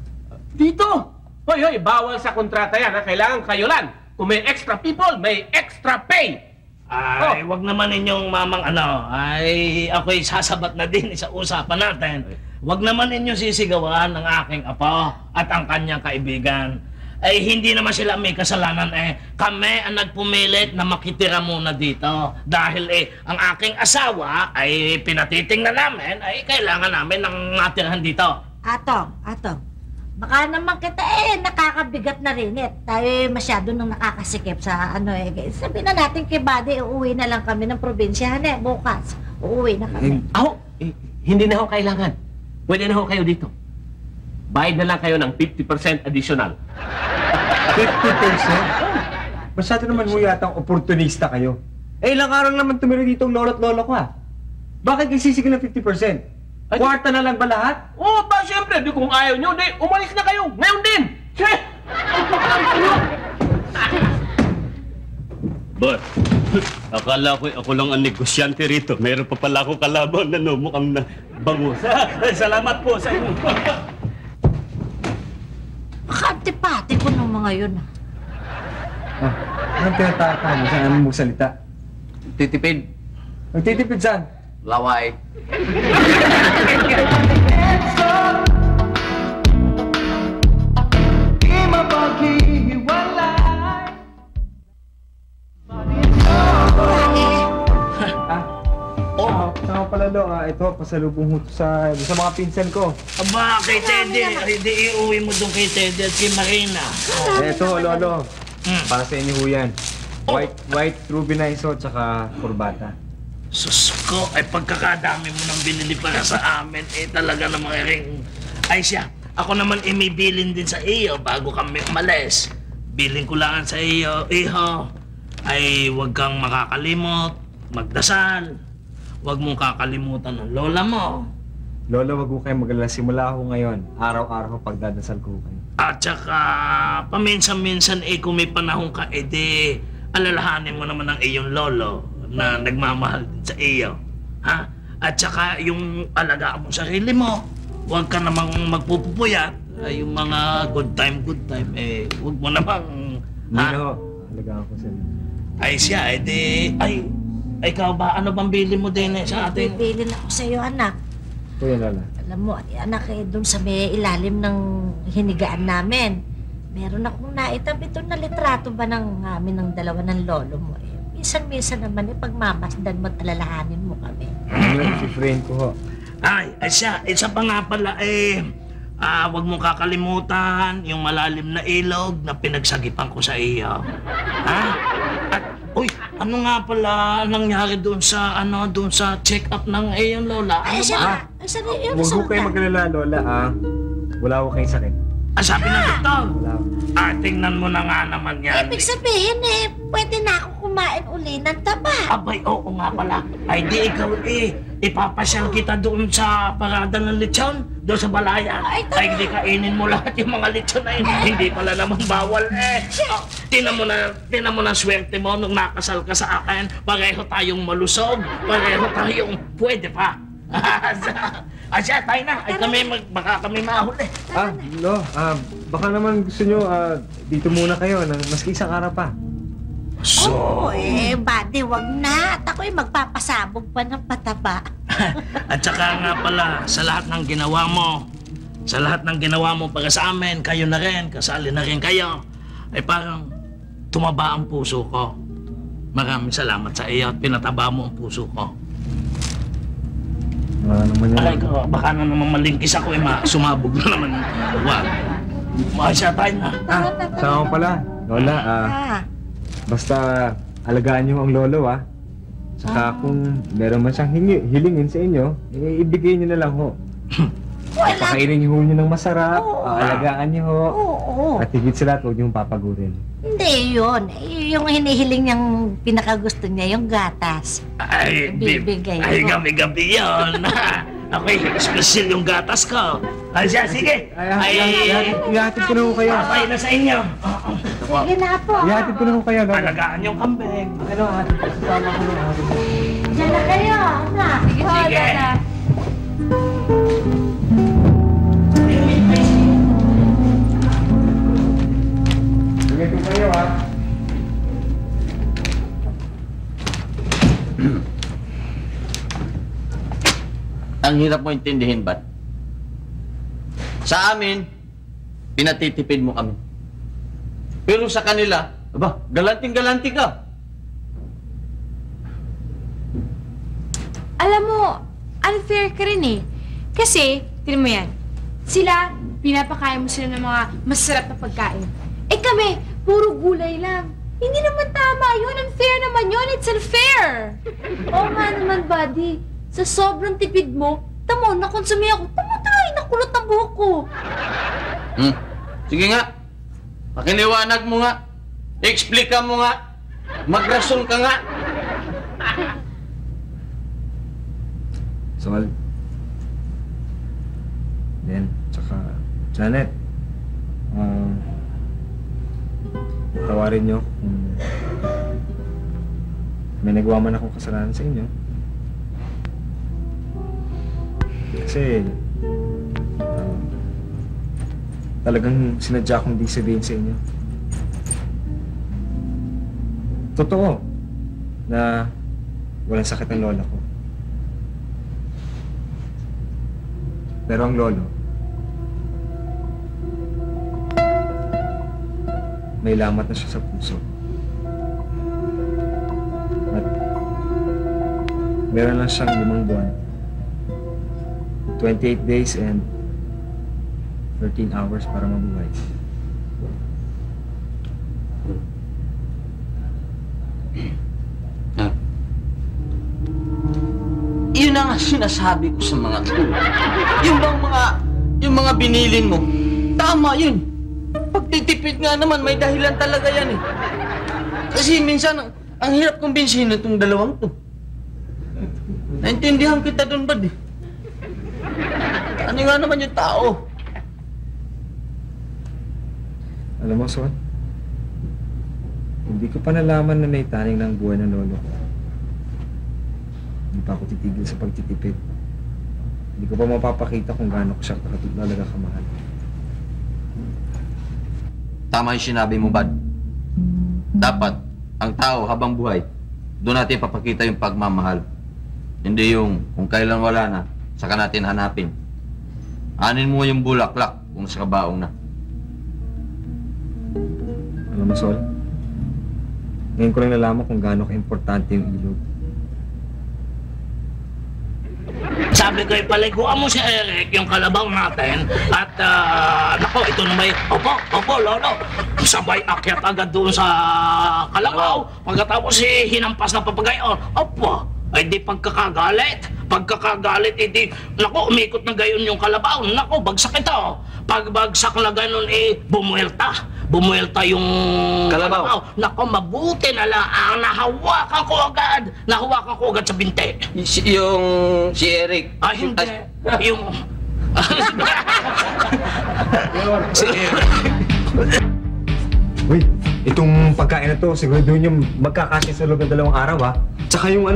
Dito! Hoy, bawal sa kontrata yan ha. Kailangan kayo lang. Kung may extra people, may extra pay! Ay, wag naman ninyong mamang ay ako'y sasabat na din sa usapan natin. Wag naman ninyong sisigawan ng aking apo at ang kanyang kaibigan. Ay, hindi naman sila may kasalanan Kami ang nagpumilit na makitira muna dito. Dahil ang aking asawa ay pinatitingnan namin, ay kailangan namin ng matirahan dito. Atong, baka naman kita nakakabigat na rin Tayo masyado nang nakakasikip sa sabihin na natin kay Buddy, uuwi na lang kami ng probinsya bukas. Uuwi na kami. Hindi na ho kailangan. Pwede na ho kayo dito. Bayad na lang kayo ng 50% additional. 50%? Masyado naman mo yatang oportunista kayo. Ilang araw naman tumira dito ang lolo't lolo ko Bakit nagsisigi ng 50%? Kwarta na lang ba lahat? Oo, ba siyempre, di kung ayaw nyo, umalis na kayo, ngayon din! But, akala ko ako lang ang negosyante rito. Meron pa pala ako kalaban na mukhang na bangus. Salamat po sa inyo. Makantipati ko ng mga yun Anong tinataka mo? Saan namin magsalita? Titipid. Magtitipid saan? Laway. Saka pala lo, ito, pasalubong ho sa mga pinsan ko. Aba, kay Teddy, hindi iuwi mo doon kay Teddy at kay Marina. Ito, lolo. Para sa inyo ho yan. White ruby na iso, tsaka kurbata. Sus ko, ay pagkakadami mo nang binili para sa amin, talaga namang ay siya, ako naman may bilin din sa iyo bago kami umalis. Bilin ko lang sa iyo, iho, ay huwag kang makakalimot, magdasal. Huwag mong kakalimutan ng lola mo. Lola, wag ko kayo mag-alala. Simula ako ngayon. Araw-araw pagdadasal ko kayo. At saka, paminsan-minsan kung may panahon ka, alalahanin mo naman ang iyong lolo na nagmamahal din sa iyo. Ha? At saka, yung alagaan mo sarili mo, huwag ka namang magpupupuyat. Yung mga good time, huwag mo namang... Hindi na ho. Alagaan ko sila. Ay siya, ikaw ba? Ano bang bili mo din sa ating... Bibilin ako sa iyo, anak. Kuya Lola. Alam mo, anak, doon sa may ilalim ng hinigaan namin. Meron akong naitabi doon na litrato ba ng amin ng dalawa ng lolo mo. minsan-minsan naman pagmamasdan mo at alalahanin mo kami. Si friend ko ho. Ay, isa pa nga pala huwag mong kakalimutan yung malalim na ilog na pinagsagipan ko sa iyo. Ha? At, ano nga pala nangyari doon sa check-up ng iyong lola? Ano ba? Huwag ho kayo mag-alala, Lola, wala ho kayong sakit. Sabi ng doktor. Tingnan mo na nga naman yan. Ibig sabihin pwede na ako kumain uli ng taba. Abay, oo nga pala. Ay, di ikaw ipapasyal kita doon sa parada ng lechon, doon sa balaya. Ay, di kainin mo lahat yung mga lechon na yun. Hindi pala naman bawal Tinan mo na swerte mo nung nakasal ka sa akin. Pareho tayong malusog. Pareho tayong pwede pa. Asya, tayo na. Ay, baka kami mahuli. No, baka naman gusto nyo, dito muna kayo, maski isang araw pa. Oo, buddy, wag na. At ako'y magpapasabog pa ng pataba. At saka nga pala, sa lahat ng ginawa mo para sa amin, kayo na rin, kasali na rin kayo, ay parang tumaba ang puso ko. Maraming salamat sa iyo at pinataba mo ang puso ko. Aray ko, baka na naman malingkis ako sumabog na naman. Wag. Masya tayo na. Sama pala, Lola, basta alagaan niyo ang lolo, Saka kung meron man siyang hilingin sa inyo, ibigay niyo na lang ho. Pakainin niyo niyo ng masarap, alagaan niyo ho. At higit sa lahat, huwag niyong papagurin. Hindi yun. Yung hinihiling niyang pinakagusto niya, yung gatas. Ay, bibigay ay, mo. gabi-gabi yun. Ako'y special yung gatas ko. Ay, siya, sige. Ihatid ko na ho kayo. Patay na sa inyo. Sige na po. Ihatid ko na ho kayo, Lola. Alagaan yung kambing. Sama ko na. Diyan na kayo, anak. Sige. Sige ko kayo, Ang hirap mo intindihin, ba't? Sa amin, pinatitipid mo kami. Pero sa kanila, galanting-galanti ka. Alam mo, unfair ka rin Kasi, tignan mo yan. Sila, pinapakain mo sila ng mga masarap na pagkain. Kami, puro gulay lang. Hindi naman tama yun. Unfair naman yun. It's unfair. Oo nga naman, buddy. Sa sobrang tipid mo, tamo, nakonsumi ako. Tamo, nakulot ang buhok ko. Sige nga. Pakiliwanag mo nga. Explika mo nga. Magrason ka nga. Sol. Tsaka Janet. Tawarin niyo kung may nagawa man akong kasalanan sa inyo. Kasi talagang sinadya kong di sabihin sa inyo. Totoo na walang sakit ang lola ko. Pero ang lolo, may lamat na siya sa puso. At meron lang siyang 5 buwan. 28 days and 13 hours para mabuhay. Yun ang sinasabi ko sa mga to. Yung mga binilin mo, tama yun. Pagtitipid nga naman, may dahilan talaga yan Kasi minsan, ang hirap kumbinsihin itong dalawang to. Naintindihan kita doon, bad Ano nga naman yung tao? Alam mo, Son, hindi ko pa nalaman na may taning ng buhay ng lolo ko. Hindi pa ako titigil sa pagtitipid. Hindi ko pa mapapakita kung gaano ko siya talaga kamahal. Tama yung sinabi mo, bad. Dapat, ang tao habang buhay, doon natin papakita yung pagmamahal. Hindi yung kung kailan wala na, saka natin hanapin. Anin mo yung bulaklak kung sa kabaong na. Alam mo, Sol, Ngayon ko lang nalaman kung gaano ka-importante yung ilog. Sabi ko, ipaliguan mo si Eric, yung kalabaw natin. At, nako, ito na may, opo, lolo. Sabay akyat agad doon sa kalabaw. Pagkatapos hinampas na papagayon. Opo, ay di pagkakagalit, edi, nako, umikot na gayon yung kalabaw. Nako, bagsak ito. Pagbagsak na ganon, Bumuelta yung kalabaw. Nako, mabuti na lang ang nahawakan ko agad sa binte. Si Eric. Ah, hindi. Yung... si Eric. Uy, itong pagkain na to, siguro doon yung magkakasya sa loob ng 2 araw, ha? Tsaka yung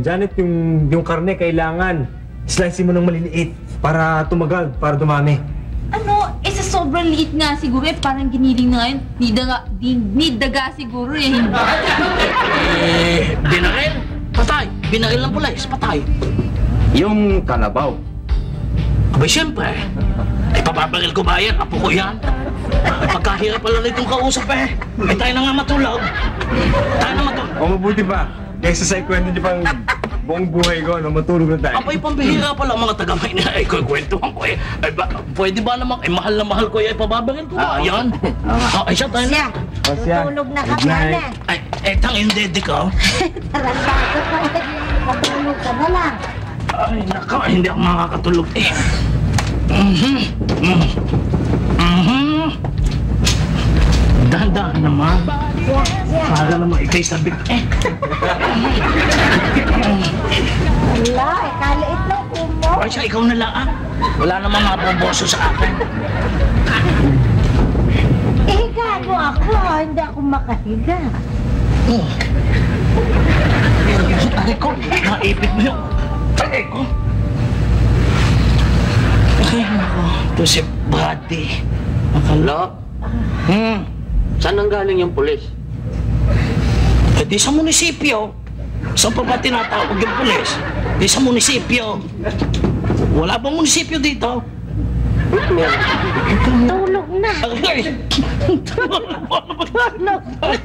Janet, yung karne, kailangan slice mo ng maliliit para tumagal, para dumami. Ano, sa sobrang liit nga siguro parang giniling na ngayon. Need daga siguro hindi. Binaril? Patay. Binaril ng pulis, patay. Yung kalabaw. Abay, siyempre. Ay, papabaril ko ba yan? Apo ko yan. Ay, pagkahirap pala na itong kausap Ay, tayo na nga matulog. O, mabuti pa. Kaysa sa ikwento niyo pang buong buhay ko, matulog na tayo. Abay, pambihira pala mga taga-may na kwentuhan ko Ay, pwede ba naman? Mahal na mahal ko ay pababaril ko ba? Yan. Ay, siya tayo na. Tutulog na ka pa na. Ay, tang yung dede ko. Tarantado ka eh. Matulog ka na lang. Ay, naka, hindi ako makakatulog Dahan-dahan naman. Para naman ikay sabik Wala, kaliit lang po mo. Ay, siya, ikaw na lang Wala namang maboboso sa akin. Ihiga mo ako, hindi ako makahiga. Ay ko, naipit mo yung tae ko. Ay, nako. Ito si Buddy. Akala. Saan ang galing yung pulis? Eh, di sa munisipyo. Saan pa ba tinatawag yung pulis? Di sa munisipyo. Wala bang munisipyo dito? Tulog na. Tulog na.